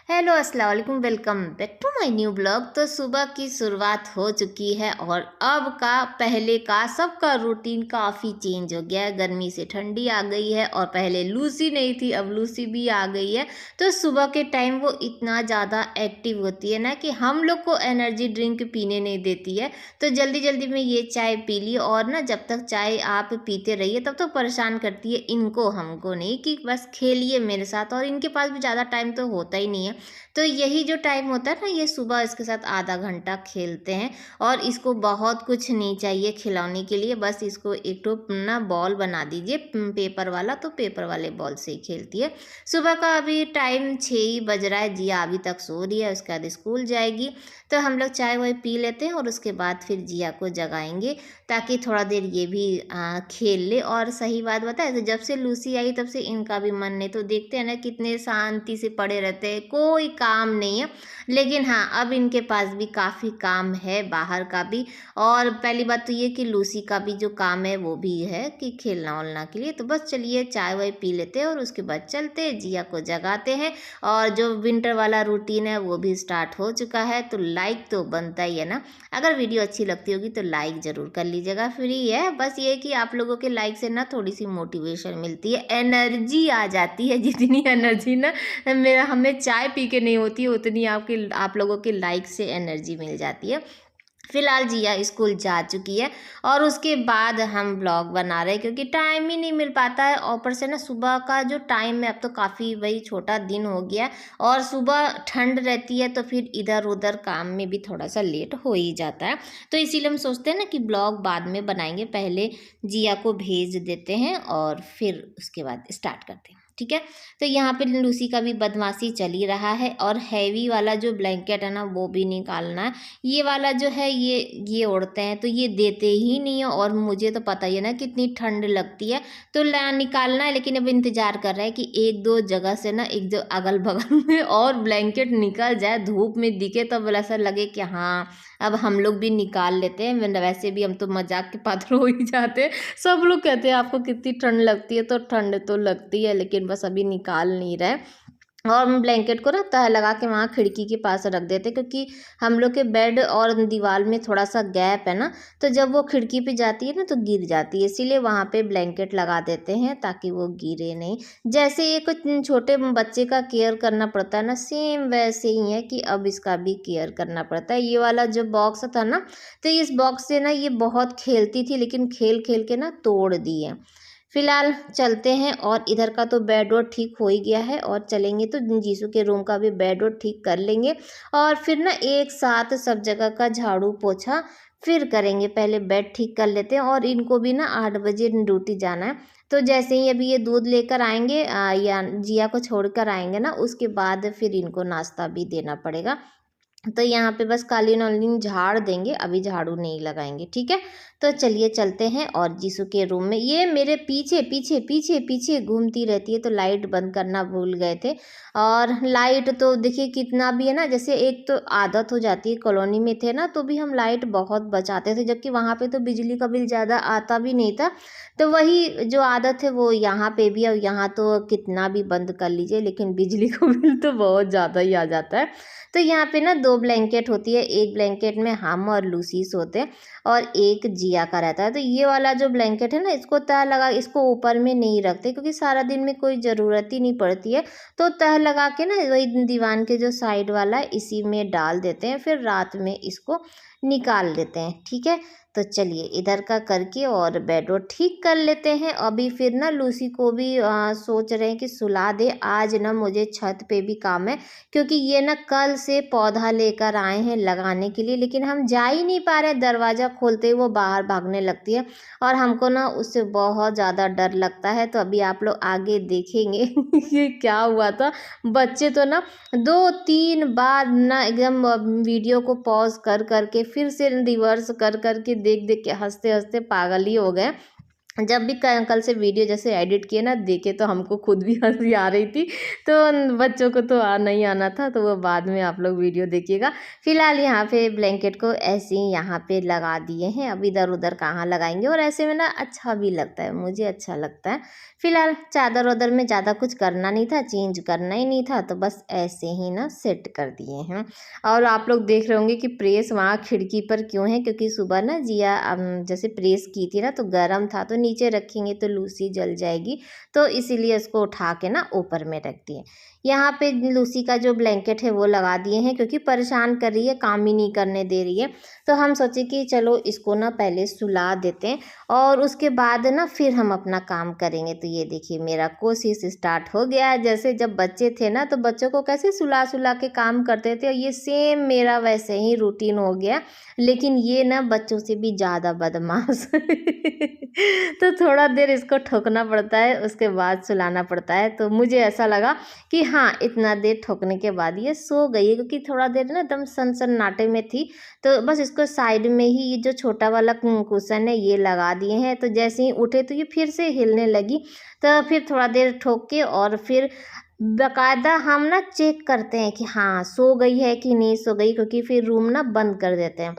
Hello अस्सलाम वालेकुम, welcome back to my new blog. तो सुबह की शुरुआत हो चुकी है और अब का पहले का सबका रूटीन काफ़ी चेंज हो गया है। गर्मी से ठंडी आ गई है और पहले लूसी नहीं थी, अब लूसी भी आ गई है। तो सुबह के टाइम वो इतना ज़्यादा एक्टिव होती है ना कि हम लोग को एनर्जी ड्रिंक पीने नहीं देती है। तो जल्दी जल्दी में ये चाय पी ली और ना जब तक चाय आप पीते रहिए तब तो परेशान करती है इनको, हमको नहीं, कि बस खेलिए मेरे साथ। और इनके पास भी ज़्यादा टाइम तो होता ही नहीं है। तो यही जो टाइम होता है ना, ये सुबह इसके साथ आधा घंटा खेलते हैं। और इसको बहुत कुछ नहीं चाहिए खिलौने के लिए, बस इसको एक तो ना बॉल बना दीजिए पेपर वाला, तो पेपर वाले बॉल से ही खेलती है। सुबह का अभी टाइम 6 ही बज रहा है, जिया अभी तक सो रही है, उसके बाद स्कूल जाएगी। तो हम लोग चाय वाय पी लेते हैं और उसके बाद फिर जिया को जगाएंगे ताकि थोड़ा देर ये भी खेल ले। और सही बात बताए तो जब से लूसी आई तब से इनका भी मन नहीं, तो देखते हैं ना कितने शांति से पड़े रहते हैं, कोई काम नहीं है। लेकिन हाँ, अब इनके पास भी काफ़ी काम है बाहर का भी। और पहली बात तो ये कि लूसी का भी जो काम है वो भी है कि खेलना वलना के लिए। तो बस चलिए चाय वाय पी लेते हैं और उसके बाद चलते हैं, जिया को जगाते हैं। और जो विंटर वाला रूटीन है वो भी स्टार्ट हो चुका है। तो लाइक तो बनता ही है ना, अगर वीडियो अच्छी लगती होगी तो लाइक ज़रूर कर लीजिएगा, फ्री है। बस ये कि आप लोगों के लाइक से ना थोड़ी सी मोटिवेशन मिलती है, एनर्जी आ जाती है। जितनी एनर्जी ना मेरा हमें चाय पी के नहीं होती है, उतनी आप लोगों के लाइक से एनर्जी मिल जाती है। फिलहाल जिया स्कूल जा चुकी है और उसके बाद हम ब्लॉग बना रहे हैं क्योंकि टाइम ही नहीं मिल पाता है। और ऊपर से ना सुबह का जो टाइम है अब तो काफ़ी वही छोटा दिन हो गया है और सुबह ठंड रहती है, तो फिर इधर उधर काम में भी थोड़ा सा लेट हो ही जाता है। तो इसीलिए हम सोचते हैं ना कि ब्लॉग बाद में बनाएंगे, पहले जिया को भेज देते हैं और फिर उसके बाद स्टार्ट करते हैं, ठीक है। तो यहाँ पे लूसी का भी बदमाशी चल ही रहा है और हैवी वाला जो ब्लैंकेट है ना वो भी निकालना है। ये वाला जो है ये ओढ़ते हैं तो ये देते ही नहीं है। और मुझे तो पता ही है ना कितनी ठंड लगती है, तो निकालना है। लेकिन अब इंतजार कर रहा है कि एक दो जगह से ना, एक जो अगल बगल में और ब्लैंकेट निकल जाए, धूप में दिखे तब तो ऐसा लगे कि हाँ अब हम लोग भी निकाल लेते हैं। वैसे भी हम तो मजाक के पात्र हो ही जाते हैं। सब लोग कहते हैं आपको कितनी ठंड लगती है, तो ठंड तो लगती है लेकिन बस अभी निकाल नहीं रहे। और हम ब्लैंकेट को ना तह लगा के वहाँ खिड़की के पास रख देते, क्योंकि हम लोग के बेड और दीवार में थोड़ा सा गैप है ना, तो जब वो खिड़की पे जाती है ना तो गिर जाती है, इसीलिए वहाँ पे ब्लैंकेट लगा देते हैं ताकि वो गिरे नहीं। जैसे एक छोटे बच्चे का केयर करना पड़ता है ना, सेम वैसे ही है कि अब इसका भी केयर करना पड़ता है। ये वाला जो बॉक्स था ना, तो इस बॉक्स से ना ये बहुत खेलती थी, लेकिन खेल खेल के ना तोड़ दी है। फिलहाल चलते हैं और इधर का तो बेड वोड ठीक हो ही गया है और चलेंगे तो जीसू के रूम का भी बेड वोड ठीक कर लेंगे। और फिर ना एक साथ सब जगह का झाड़ू पोछा फिर करेंगे। पहले बेड ठीक कर लेते हैं और इनको भी ना 8 बजे ड्यूटी जाना है। तो जैसे ही अभी ये दूध लेकर आएंगे या जिया को छोड़ कर आएंगे ना, उसके बाद फिर इनको नाश्ता भी देना पड़ेगा। तो यहाँ पे बस कालीन वालीन झाड़ देंगे, अभी झाड़ू नहीं लगाएंगे, ठीक है। तो चलिए चलते हैं। और जीसू के रूम में ये मेरे पीछे पीछे पीछे पीछे घूमती रहती है, तो लाइट बंद करना भूल गए थे। और लाइट तो देखिए कितना भी है ना, जैसे एक तो आदत हो जाती है, कॉलोनी में थे ना तो भी हम लाइट बहुत बचाते थे, जबकि वहाँ पे तो बिजली का बिल ज़्यादा आता भी नहीं था। तो वही जो आदत है वो यहाँ पे भी है। यहाँ तो कितना भी बंद कर लीजिए लेकिन बिजली का बिल तो बहुत ज़्यादा ही आ जाता है। तो यहाँ पे ना 2 ब्लैंकेट होती है, एक ब्लैंकेट में हम और लूसी सोते हैं और एक जिया का रहता है। तो ये वाला जो ब्लैंकेट है ना, इसको तह लगा, इसको ऊपर में नहीं रखते क्योंकि सारा दिन में कोई ज़रूरत ही नहीं पड़ती है। तो तह लगा के ना वही दीवान के जो साइड वाला है इसी में डाल देते हैं, फिर रात में इसको निकाल देते हैं, ठीक है। तो चलिए इधर का करके और बेड वोड ठीक कर लेते हैं। अभी फिर ना लूसी को भी सोच रहे हैं कि सुला दे। आज ना मुझे छत पे भी काम है क्योंकि ये ना कल से पौधा लेकर आए हैं लगाने के लिए, लेकिन हम जा ही नहीं पा रहे। दरवाज़ा खोलते ही वो बाहर भागने लगती है और हमको ना उससे बहुत ज़्यादा डर लगता है। तो अभी आप लोग आगे देखेंगे ये क्या हुआ था। बच्चे तो ना 2-3 बार ना एकदम वीडियो को पॉज कर करके फिर से रिवर्स कर करके देख देख के हंसते हंसते पागल ही हो गए। जब भी कल से वीडियो जैसे एडिट किए ना देखे तो हमको खुद भी हंसी आ रही थी। तो बच्चों को तो नहीं आना था, तो वो बाद में आप लोग वीडियो देखिएगा। फिलहाल यहाँ पे ब्लैंकेट को ऐसे ही यहाँ पे लगा दिए हैं, अब इधर उधर कहाँ लगाएंगे, और ऐसे में ना अच्छा भी लगता है, मुझे अच्छा लगता है। फिलहाल चादर वादर में ज़्यादा कुछ करना नहीं था, चेंज करना ही नहीं था, तो बस ऐसे ही ना सेट कर दिए हैं। और आप लोग देख रहे होंगे कि प्रेस वहाँ खिड़की पर क्यों है, क्योंकि सुबह ना जिया जैसे प्रेस की थी ना तो गर्म था, तो नीचे रखेंगे तो लूसी जल जाएगी, तो इसीलिए उसको उठा के ना ऊपर में रख दिए। यहाँ पे लूसी का जो ब्लैंकेट है वो लगा दिए हैं, क्योंकि परेशान कर रही है, काम ही नहीं करने दे रही है। तो हम सोचे कि चलो इसको ना पहले सुला देते हैं और उसके बाद ना फिर हम अपना काम करेंगे। तो ये देखिए मेरा कोशिश स्टार्ट हो गया है। जैसे जब बच्चे थे ना तो बच्चों को कैसे सुला सुला के काम करते थे, और ये सेम मेरा वैसे ही रूटीन हो गया, लेकिन ये ना बच्चों से भी ज़्यादा बदमाश तो थोड़ा देर इसको ठोकना पड़ता है, उसके बाद सुलाना पड़ता है। तो मुझे ऐसा लगा कि हाँ इतना देर ठोकने के बाद ये सो गई है, क्योंकि थोड़ा देर ना एकदम सनसनाटे में थी। तो बस इसको साइड में ही ये जो छोटा वाला कुशन है ये लगा दिए हैं, तो जैसे ही उठे तो ये फिर से हिलने लगी। तो फिर थोड़ा देर ठोक के और फिर बाकायदा हम ना चेक करते हैं कि हाँ सो गई है कि नहीं सो गई, क्योंकि फिर रूम ना बंद कर देते हैं।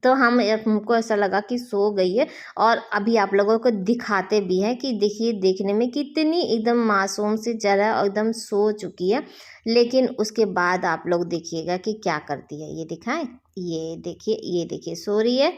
तो हमको ऐसा लगा कि सो गई है, और अभी आप लोगों को दिखाते भी हैं कि देखिए देखने में कितनी एकदम मासूम सी जरा एकदम सो चुकी है। लेकिन उसके बाद आप लोग देखिएगा कि क्या करती है, ये दिखाएं, ये देखिए सो रही है,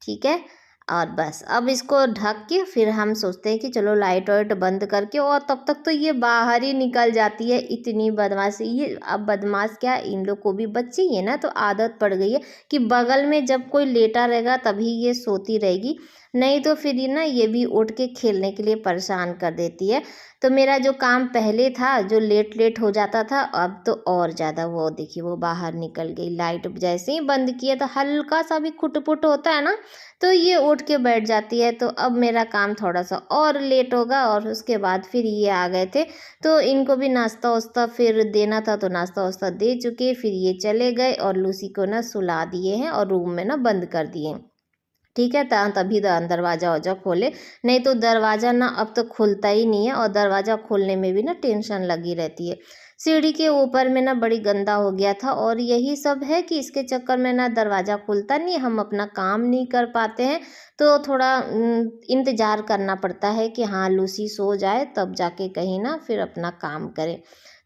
ठीक है। और बस अब इसको ढक के फिर हम सोचते हैं कि चलो लाइट वाइट बंद करके, और तब तक तो ये बाहर ही निकल जाती है, इतनी बदमाश ये। अब बदमाश क्या, इन लोग को भी बच्चे ही है ना तो आदत पड़ गई है कि बगल में जब कोई लेटा रहेगा तभी ये सोती रहेगी, नहीं तो फिर ये ना ये भी उठ के खेलने के लिए परेशान कर देती है। तो मेरा जो काम पहले था जो लेट लेट हो जाता था, अब तो और ज़्यादा, वो देखिए वो बाहर निकल गई। लाइट जैसे ही बंद किया तो हल्का सा भी खुटपुट होता है ना तो ये उठ के बैठ जाती है। तो अब मेरा काम थोड़ा सा और लेट होगा, और उसके बाद फिर ये आ गए थे, तो इनको भी नाश्ता वास्ता फिर देना था, तो नाश्ता वास्ता दे चुके, फिर ये चले गए और लूसी को ना सुला दिए हैं और रूम में ना बंद कर दिए, ठीक है। तभी दरवाज़ा वरजा खोले, नहीं तो दरवाज़ा ना अब तो खुलता ही नहीं है, और दरवाज़ा खोलने में भी ना टेंशन लगी रहती है। सीढ़ी के ऊपर में ना बड़ी गंदा हो गया था, और यही सब है कि इसके चक्कर में ना दरवाज़ा खुलता नहीं, हम अपना काम नहीं कर पाते हैं। तो थोड़ा इंतज़ार करना पड़ता है कि हाँ लूसी सो जाए तब जाके कहीं ना फिर अपना काम करें।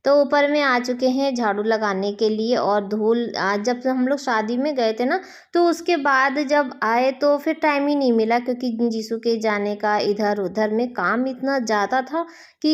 तो ऊपर में आ चुके हैं झाड़ू लगाने के लिए, और धूल आज जब से हम लोग शादी में गए थे ना तो उसके बाद जब आए तो फिर टाइम ही नहीं मिला, क्योंकि जीसू के जाने का इधर उधर में काम इतना ज़्यादा था कि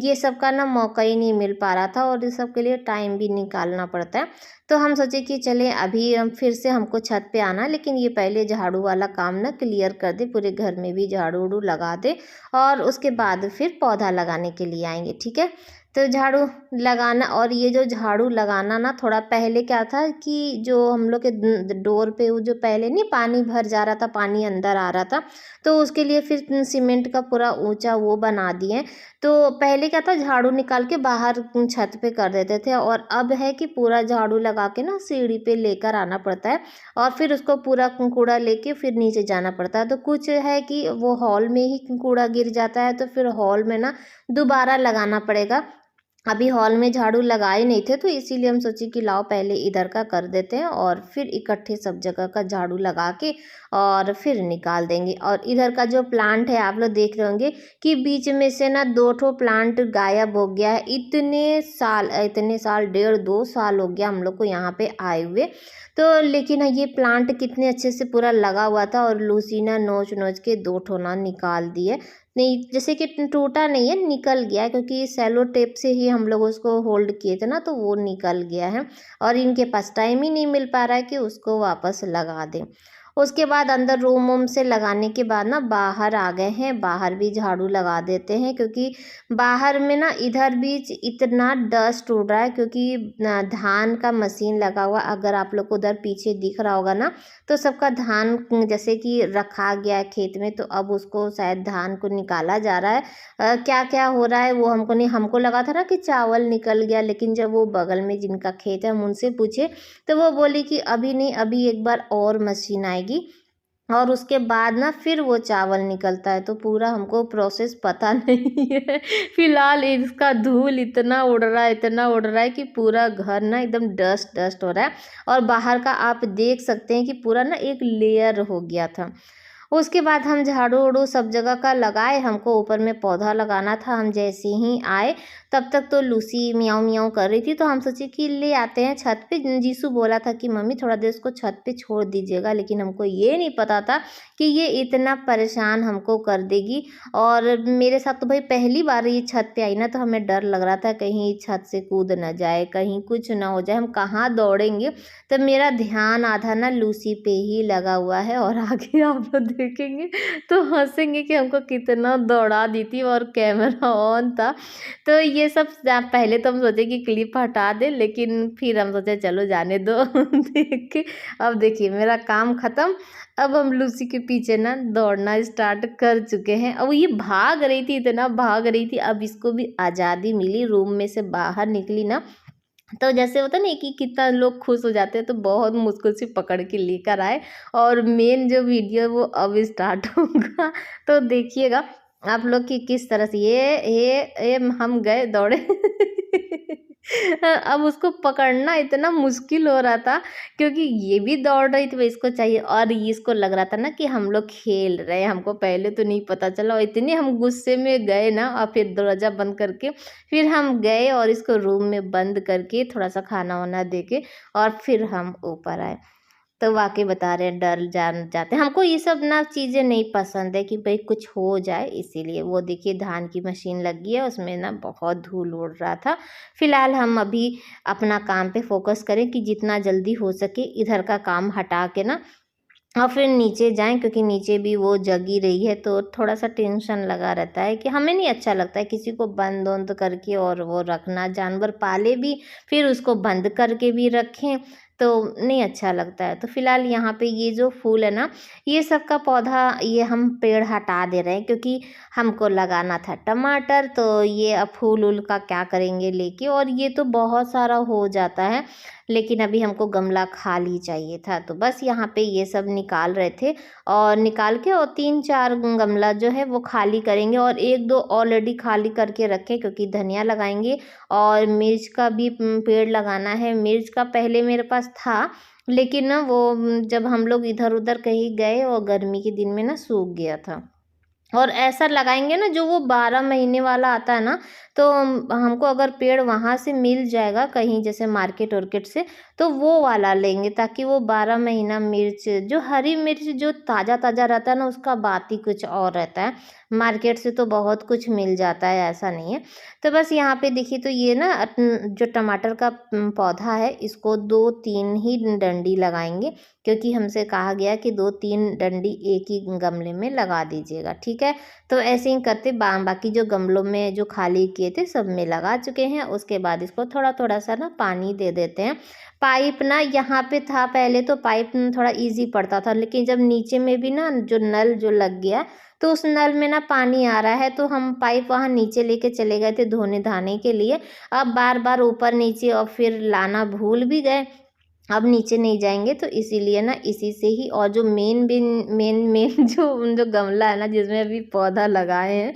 ये सब का ना मौका ही नहीं मिल पा रहा था, और इस सब के लिए टाइम भी निकालना पड़ता है। तो हम सोचे कि चले अभी हम फिर से हमको छत पे आना, लेकिन ये पहले झाड़ू वाला काम ना क्लियर कर दे, पूरे घर में भी झाड़ू उड़ू लगा दे, और उसके बाद फिर पौधा लगाने के लिए आएंगे, ठीक है। तो झाड़ू लगाना, और ये जो झाड़ू लगाना ना थोड़ा पहले क्या था कि जो हम लोग के डोर पे वो जो पहले नहीं पानी भर जा रहा था, पानी अंदर आ रहा था, तो उसके लिए फिर सीमेंट का पूरा ऊंचा वो बना दिए। तो पहले क्या था, झाड़ू निकाल के बाहर छत पे कर देते थे, और अब है कि पूरा झाड़ू लगा के ना सीढ़ी पे लेकर आना पड़ता है, और फिर उसको पूरा कूड़ा लेके फिर नीचे जाना पड़ता है। तो कुछ है कि वो हॉल में ही कूड़ा गिर जाता है, तो फिर हॉल में ना दोबारा लगाना पड़ेगा। अभी हॉल में झाड़ू लगाए नहीं थे, तो इसीलिए हम सोचे कि लाओ पहले इधर का कर देते हैं, और फिर इकट्ठे सब जगह का झाड़ू लगा के और फिर निकाल देंगे। और इधर का जो प्लांट है आप लोग देख रहे होंगे कि बीच में से ना 2 ठो प्लांट गायब हो गया है। इतने साल 1.5-2 साल हो गया हम लोग को यहाँ पे आए हुए। तो लेकिन ये प्लांट कितने अच्छे से पूरा लगा हुआ था, और लूसी ना नोच नोच के 2 ठो ना निकाल दिए। नहीं जैसे कि टूटा नहीं है, निकल गया है, क्योंकि सेलो टेप से ही हम लोग उसको होल्ड किए थे ना, तो वो निकल गया है, और इनके पास टाइम ही नहीं मिल पा रहा है कि उसको वापस लगा दें। उसके बाद अंदर रूम वूम से लगाने के बाद ना बाहर आ गए हैं, बाहर भी झाड़ू लगा देते हैं, क्योंकि बाहर में ना इधर भी इतना डस्ट उड़ रहा है, क्योंकि धान का मशीन लगा हुआ, अगर आप लोग को उधर पीछे दिख रहा होगा ना, तो सबका धान जैसे कि रखा गया है खेत में, तो अब उसको शायद धान को निकाला जा रहा है। क्या क्या हो रहा है वो हमको नहीं, हमको लगा था ना कि चावल निकल गया, लेकिन जब वो बगल में जिनका खेत है हम उनसे पूछे तो वो बोली कि अभी नहीं, अभी एक बार और मशीन आएगी और उसके बाद ना फिर वो चावल निकलता है, तो पूरा हमको प्रोसेस पता नहीं है। फिलहाल इसका धूल इतना उड़ रहा है, इतना उड़ रहा है कि पूरा घर ना एकदम डस्ट डस्ट हो रहा है। और बाहर का आप देख सकते हैं कि पूरा ना एक लेयर हो गया था। उसके बाद हम झाड़ू उड़ू सब जगह का लगाए, हमको ऊपर में पौधा लगाना था। हम जैसे ही आए तब तक तो लूसी मियाऊं मियाऊं कर रही थी, तो हम सोचे कि ले आते हैं छत पे। जीसू बोला था कि मम्मी थोड़ा देर उसको छत पे छोड़ दीजिएगा, लेकिन हमको ये नहीं पता था कि ये इतना परेशान हमको कर देगी। और मेरे साथ तो भाई पहली बार ये छत पे आई ना, तो हमें डर लग रहा था कहीं छत से कूद ना जाए, कहीं कुछ ना हो जाए, हम कहाँ दौड़ेंगे। तो मेरा ध्यान आधा ना लूसी पे ही लगा हुआ है। और आगे आप लोग देखेंगे तो हंसेंगे कि हमको कितना दौड़ा दी थी, और कैमरा ऑन था। तो ये सब पहले तो हम सोचे कि क्लिप हटा दे, लेकिन फिर हम सोचे चलो जाने दो। देख के अब देखिए मेरा काम ख़त्म। अब हम लूसी के पीछे ना दौड़ना स्टार्ट कर चुके हैं। अब ये भाग रही थी, इतना भाग रही थी। अब इसको भी आज़ादी मिली, रूम में से बाहर निकली ना, तो जैसे होता नहीं कि कितना लोग खुश हो जाते हैं, तो बहुत मुश्किल से पकड़ के लेकर आए। और मेन जो वीडियो है वो अब स्टार्ट होगा, तो देखिएगा आप लोग कि किस तरह से ये हम गए दौड़े। अब उसको पकड़ना इतना मुश्किल हो रहा था, क्योंकि ये भी दौड़ रही थी, वो इसको चाहिए। और इसको लग रहा था ना कि हम लोग खेल रहे हैं, हमको पहले तो नहीं पता चला। और इतने हम गुस्से में गए ना, और फिर दरवाज़ा बंद करके फिर हम गए और इसको रूम में बंद करके थोड़ा सा खाना वाना दे के और फिर हम ऊपर आए। तो वाकई बता रहे हैं डर जान जाते हैं। हमको ये सब ना चीज़ें नहीं पसंद है कि भाई कुछ हो जाए, इसीलिए। वो देखिए धान की मशीन लगी है, उसमें ना बहुत धूल उड़ रहा था। फिलहाल हम अभी अपना काम पे फोकस करें कि जितना जल्दी हो सके इधर का काम हटा के ना और फिर नीचे जाएँ, क्योंकि नीचे भी वो जगी रही है, तो थोड़ा-सा टेंशन लगा रहता है कि हमें नहीं अच्छा लगता है किसी को बंद-वंद करके और वो रखना। जानवर पाले भी, फिर उसको बंद करके भी रखें, तो नहीं अच्छा लगता है। तो फिलहाल यहाँ पे ये जो फूल है ना, ये सब का पौधा ये हम पेड़ हटा दे रहे हैं, क्योंकि हमको लगाना था टमाटर, तो ये अब फूल-वूल का क्या करेंगे लेके। और ये तो बहुत सारा हो जाता है, लेकिन अभी हमको गमला खाली चाहिए था, तो बस यहाँ पे ये सब निकाल रहे थे। और निकाल के और 3-4 गमला जो है वो खाली करेंगे, और 1-2 ऑलरेडी खाली करके रखे, क्योंकि धनिया लगाएंगे और मिर्च का भी पेड़ लगाना है। मिर्च का पहले मेरे पास था, लेकिन ना वो जब हम लोग इधर उधर कहीं गए और गर्मी के दिन में ना सूख गया था। और ऐसा लगाएंगे ना जो वो 12 महीने वाला आता है ना, तो हमको अगर पेड़ वहाँ से मिल जाएगा कहीं, जैसे मार्केट वार्केट से, तो वो वाला लेंगे, ताकि वो 12 महीना मिर्च, जो हरी मिर्च जो ताज़ा ताज़ा रहता है ना, उसका बात ही कुछ और रहता है। मार्केट से तो बहुत कुछ मिल जाता है, ऐसा नहीं है। तो बस यहाँ पे देखिए, तो ये ना जो टमाटर का पौधा है, इसको 2-3 ही डंडी लगाएंगे, क्योंकि हमसे कहा गया कि 2-3 डंडी एक ही गमले में लगा दीजिएगा, ठीक है। तो ऐसे ही करते बाकी जो गमलों में जो खाली किए थे सब में लगा चुके हैं। उसके बाद इसको थोड़ा थोड़ा सा ना पानी दे देते हैं। पाइप ना यहाँ पे था पहले, तो पाइप थोड़ा इजी पड़ता था, लेकिन जब नीचे में भी ना जो नल जो लग गया, तो उस नल में ना पानी आ रहा है, तो हम पाइप वहाँ नीचे लेके चले गए थे धोने धाने के लिए। अब बार बार ऊपर नीचे और फिर लाना भूल भी गए, अब नीचे नहीं जाएंगे, तो इसीलिए ना इसी से ही। और जो मेन जो गमला है ना, जिसमें अभी पौधा लगाए हैं,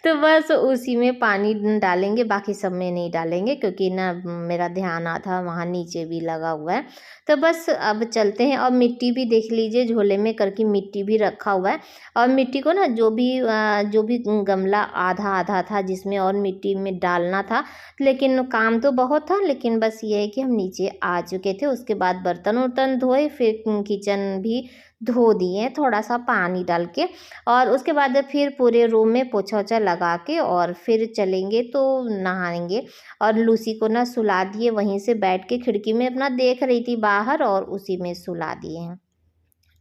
तो बस उसी में पानी डालेंगे, बाकी सब में नहीं डालेंगे, क्योंकि ना मेरा ध्यान आधा वहाँ नीचे भी लगा हुआ है। तो बस अब चलते हैं। और मिट्टी भी देख लीजिए, झोले में करके मिट्टी भी रखा हुआ है। और मिट्टी को ना जो भी गमला आधा आधा था जिसमें और मिट्टी में डालना था, लेकिन काम तो बहुत था, लेकिन बस ये है कि हम नीचे आ चुके थे। उसके बाद बर्तन वर्तन धोए, फिर किचन भी धो दिए थोड़ा सा पानी डाल के। और उसके बाद फिर पूरे रूम में पोछा ओछा लगा के और फिर चलेंगे तो नहाएंगे। और लूसी को ना सुला दिए, वहीं से बैठ के खिड़की में अपना देख रही थी बाहर, और उसी में सुला दिए हैं,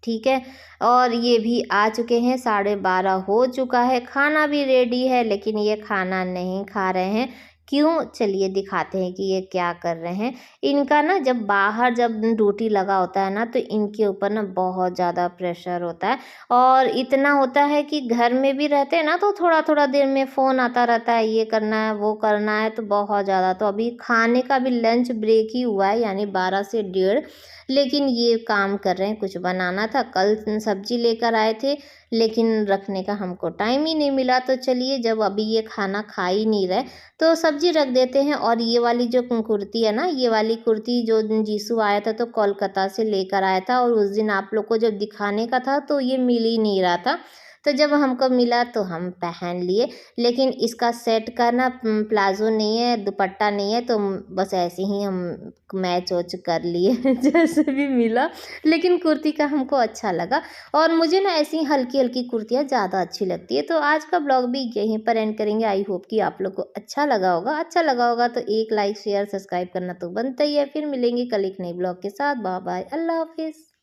ठीक है। और ये भी आ चुके हैं, 12:30 हो चुका है। खाना भी रेडी है, लेकिन ये खाना नहीं खा रहे हैं, क्यों, चलिए दिखाते हैं कि ये क्या कर रहे हैं। इनका ना जब बाहर जब ड्यूटी लगा होता है ना तो इनके ऊपर ना बहुत ज़्यादा प्रेशर होता है और इतना होता है कि घर में भी रहते हैं ना तो थोड़ा थोड़ा देर में फ़ोन आता रहता है, ये करना है वो करना है, तो बहुत ज़्यादा। तो अभी खाने का भी लंच ब्रेक ही हुआ है, यानी 12 से 1:30, लेकिन ये काम कर रहे हैं। कुछ बनाना था, कल सब्जी लेकर आए थे लेकिन रखने का हमको टाइम ही नहीं मिला। तो चलिए, जब अभी ये खाना खा ही नहीं रहे तो सब्जी रख देते हैं। और ये वाली जो कुर्ती है ना, ये वाली कुर्ती जो जीसू आया था तो कोलकाता से लेकर आया था, और उस दिन आप लोग को जब दिखाने का था तो ये मिल ही नहीं रहा था। तो जब हमको मिला तो हम पहन लिए, लेकिन इसका सेट का ना प्लाज़ो नहीं है, दुपट्टा नहीं है, तो बस ऐसे ही हम मैच वैच कर लिए जैसे भी मिला। लेकिन कुर्ती का हमको अच्छा लगा, और मुझे ना ऐसी हल्की हल्की कुर्तियाँ ज़्यादा अच्छी लगती है। तो आज का ब्लॉग भी यहीं पर एंड करेंगे। आई होप कि आप लोग को अच्छा लगा होगा तो एक लाइक शेयर सब्सक्राइब करना तो बनता ही है। फिर मिलेंगे कल एक नए ब्लॉग के साथ। बाय बाय, अल्लाह हाफिज़।